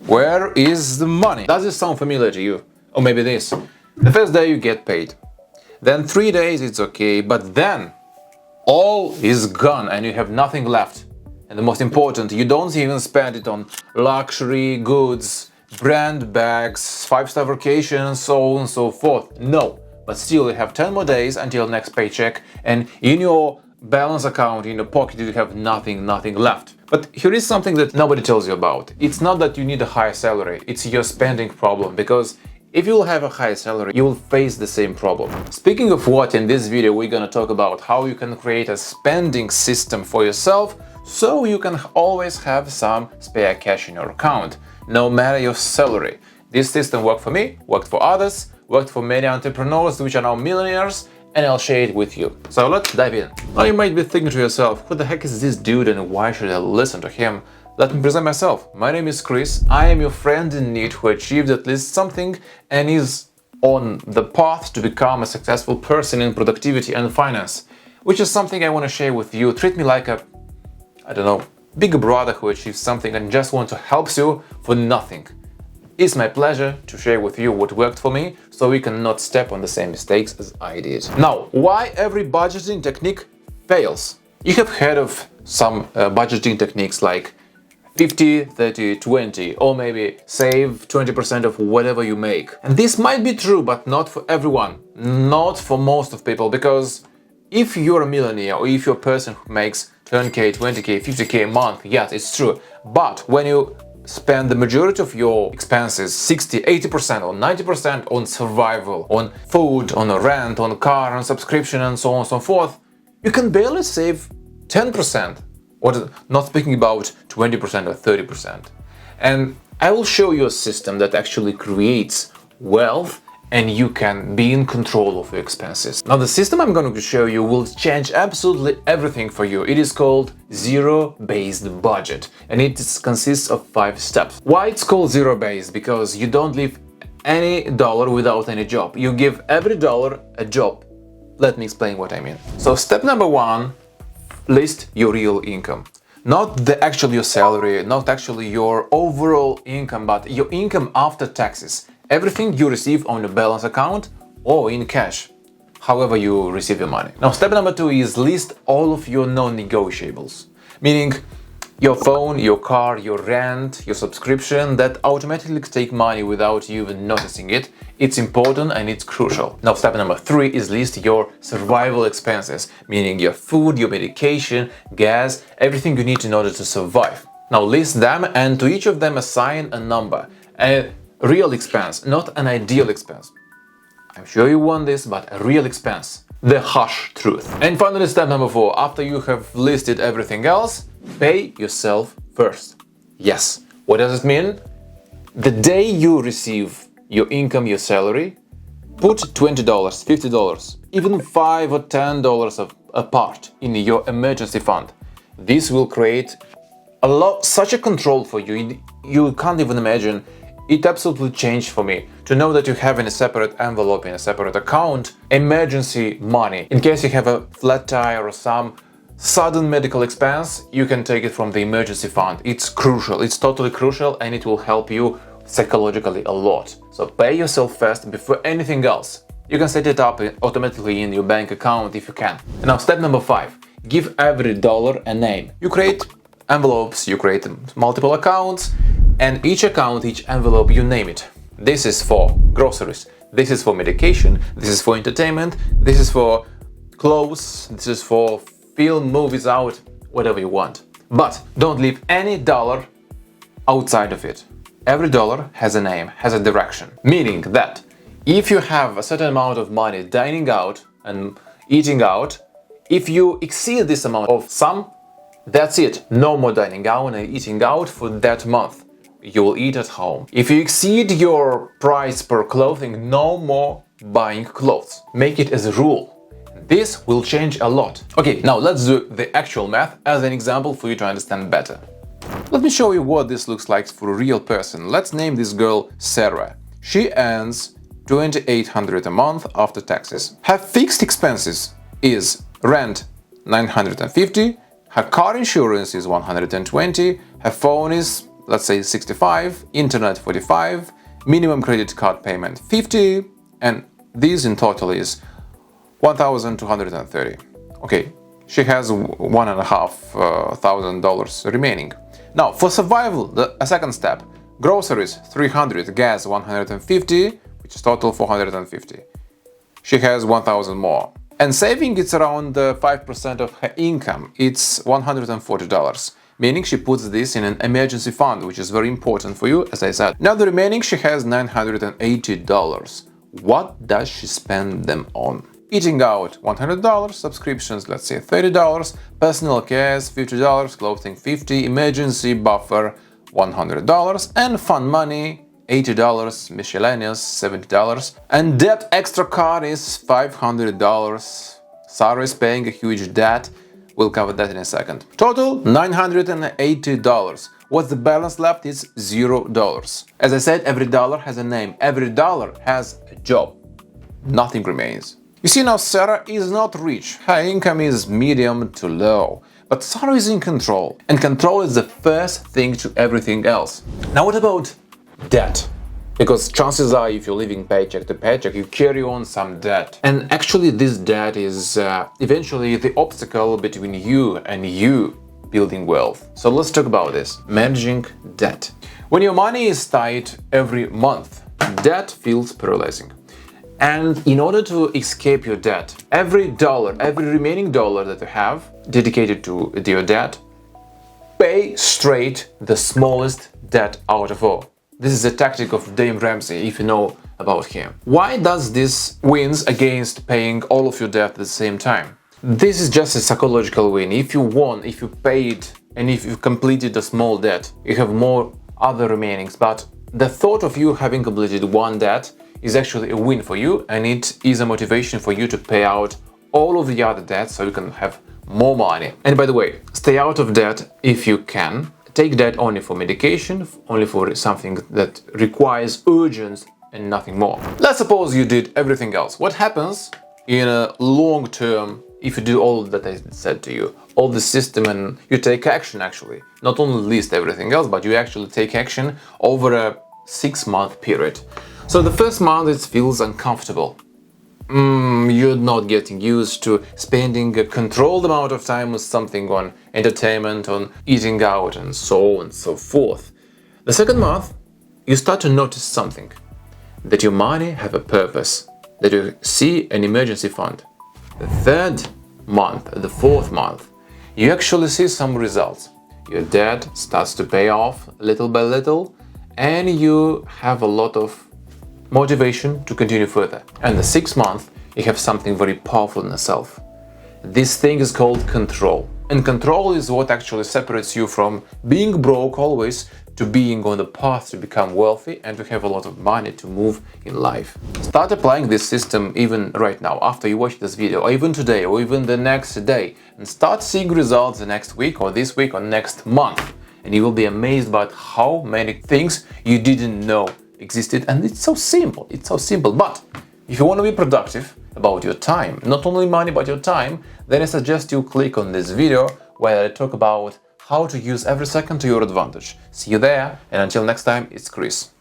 Where is the money? Does this sound familiar to you? Or maybe this. The first day you get paid. Then 3 days it's okay, but then all is gone and you have nothing left. And the most important, you don't even spend it on luxury goods, brand bags, 5-star vacations, so on and so forth. No, but still you have 10 more days until next paycheck, and in your balance account, in your pocket, you have nothing left. But here is something that nobody tells you about. It's not that you need a higher salary, it's your spending problem, because if you will have a high salary, you will face the same problem. Speaking of what, in this video we're gonna talk about how you can create a spending system for yourself so you can always have some spare cash in your account, no matter your salary. This system worked for me, worked for others, worked for many entrepreneurs which are now millionaires, and I'll share it with you. So let's dive in. Now you might be thinking to yourself, who the heck is this dude and why should I listen to him? Let me present myself. My name is Chris. I am your friend in need who achieved at least something and is on the path to become a successful person in productivity and finance, which is something I want to share with you. Treat me like a, big brother who achieved something and just want to help you for nothing. It's my pleasure to share with you what worked for me so we cannot step on the same mistakes as I did. Now, why every budgeting technique fails? You have heard of some budgeting techniques like 50, 30, 20, or maybe save 20% of whatever you make. And this might be true, but not for everyone, not for most of people, because if you're a millionaire or if you're a person who makes 10k, 20k, 50k a month, yes, it's true. But when you spend the majority of your expenses, 60, 80% or 90% on survival, on food, on a rent, on a car, on subscription and so on and so forth, you can barely save 10%. Or not speaking about 20% or 30%. And I will show you a system that actually creates wealth and you can be in control of your expenses. Now the system I'm going to show you will change absolutely everything for you. It is called zero-based budget and it consists of 5 steps. Why it's called zero-based? Because you don't leave any dollar without any job. You give every dollar a job. Let me explain what I mean. So step number 1, list your real income. Not your salary, not actually your overall income, but your income after taxes. Everything you receive on your balance account or in cash, however you receive your money. Now step number 2 is list all of your non-negotiables, meaning your phone, your car, your rent, your subscription that automatically take money without you even noticing it. It's important and it's crucial. Now step number 3 is list your survival expenses, meaning your food, your medication, gas, everything you need in order to survive. Now list them and to each of them assign a number, a real expense, not an ideal expense. I'm sure you want this, but a real expense, the harsh truth. And finally step number 4, after you have listed everything else, pay yourself first. Yes, what does it mean? The day you receive your income, your salary, put $20, $50, even $5 or $10 apart in your emergency fund. This will create such a control for you. You can't even imagine. It absolutely changed for me to know that you have in a separate envelope, in a separate account, emergency money. In case you have a flat tire or some sudden medical expense, you can take it from the emergency fund. It's crucial, it's totally crucial, and it will help you psychologically a lot. So pay yourself first before anything else. You can set it up automatically in your bank account if you can. And now step number 5, give every dollar a name. You create envelopes, you create multiple accounts, and each account, each envelope, you name it. This is for groceries, this is for medication, this is for entertainment, this is for clothes, this is for film, movies out, whatever you want. But don't leave any dollar outside of it. Every dollar has a name, has a direction. Meaning that if you have a certain amount of money dining out and eating out, if you exceed this amount of sum, that's it. No more dining out and eating out for that month. You will eat at home. If you exceed your price per clothing, no more buying clothes. Make it as a rule. This will change a lot. Okay, now let's do the actual math as an example for you to understand better. Let me show you what this looks like for a real person. Let's name this girl Sarah. She earns $2,800 a month after taxes. Her fixed expenses is rent $950, her car insurance is $120, her phone is let's say 65, internet 45, minimum credit card payment 50, and this in total is 1,230. Okay, she has $1,500 remaining. Now, for survival, a second step: groceries 300, gas 150, which is total 450. She has 1,000 more. And saving, it's around 5% of her income. It's $140, meaning she puts this in an emergency fund, which is very important for you, as I said. Now the remaining, she has $980. What does she spend them on? Eating out $100, subscriptions, let's say $30, personal care $50, clothing $50, emergency buffer $100, and fun money $80, miscellaneous $70, and debt extra card is $500. Sarah is paying a huge debt. We'll cover that in a second. Total $980. What's the balance left is $0. As I said, every dollar has a name. Every dollar has a job. Nothing remains. You see, now Sarah is not rich. Her income is medium to low. But Sarah is in control. And control is the first thing to everything else. Now what about debt? Because chances are, if you're living paycheck to paycheck, you carry on some debt. And actually this debt is eventually the obstacle between you and you building wealth. So let's talk about this. Managing debt. When your money is tight every month, debt feels paralyzing. And in order to escape your debt, every remaining dollar that you have dedicated to your debt, pay straight the smallest debt out of all. This is a tactic of Dave Ramsey, if you know about him. Why does this wins against paying all of your debt at the same time? This is just a psychological win. If you won, if you paid, and if you completed a small debt, you have more other remainings. But the thought of you having completed one debt is actually a win for you, and it is a motivation for you to pay out all of the other debts so you can have more money. And by the way, stay out of debt if you can. Take debt only for medication, only for something that requires urgence and nothing more. Let's suppose you did everything else. What happens in a long term if you do all that I said to you, all the system, and you take action actually? Not only list everything else, but you actually take action over a 6-month period. So the first month it feels uncomfortable. You're not getting used to spending a controlled amount of time with something, on entertainment, on eating out, and so on and so forth. The second month, you start to notice something, that your money have a purpose, that you see an emergency fund. The third month, the fourth month, you actually see some results. Your debt starts to pay off little by little, and you have a lot of motivation to continue further. And the 6th month, you have something very powerful in yourself. This thing is called control. And control is what actually separates you from being broke always to being on the path to become wealthy and to have a lot of money to move in life. Start applying this system even right now, after you watch this video, or even today, or even the next day, and start seeing results the next week, or this week, or next month. And you will be amazed about how many things you didn't know existed. And it's so simple, but if you want to be productive about your time, not only money but your time, then I suggest you click on this video where I talk about how to use every second to your advantage. See you there, and until next time, it's Chris.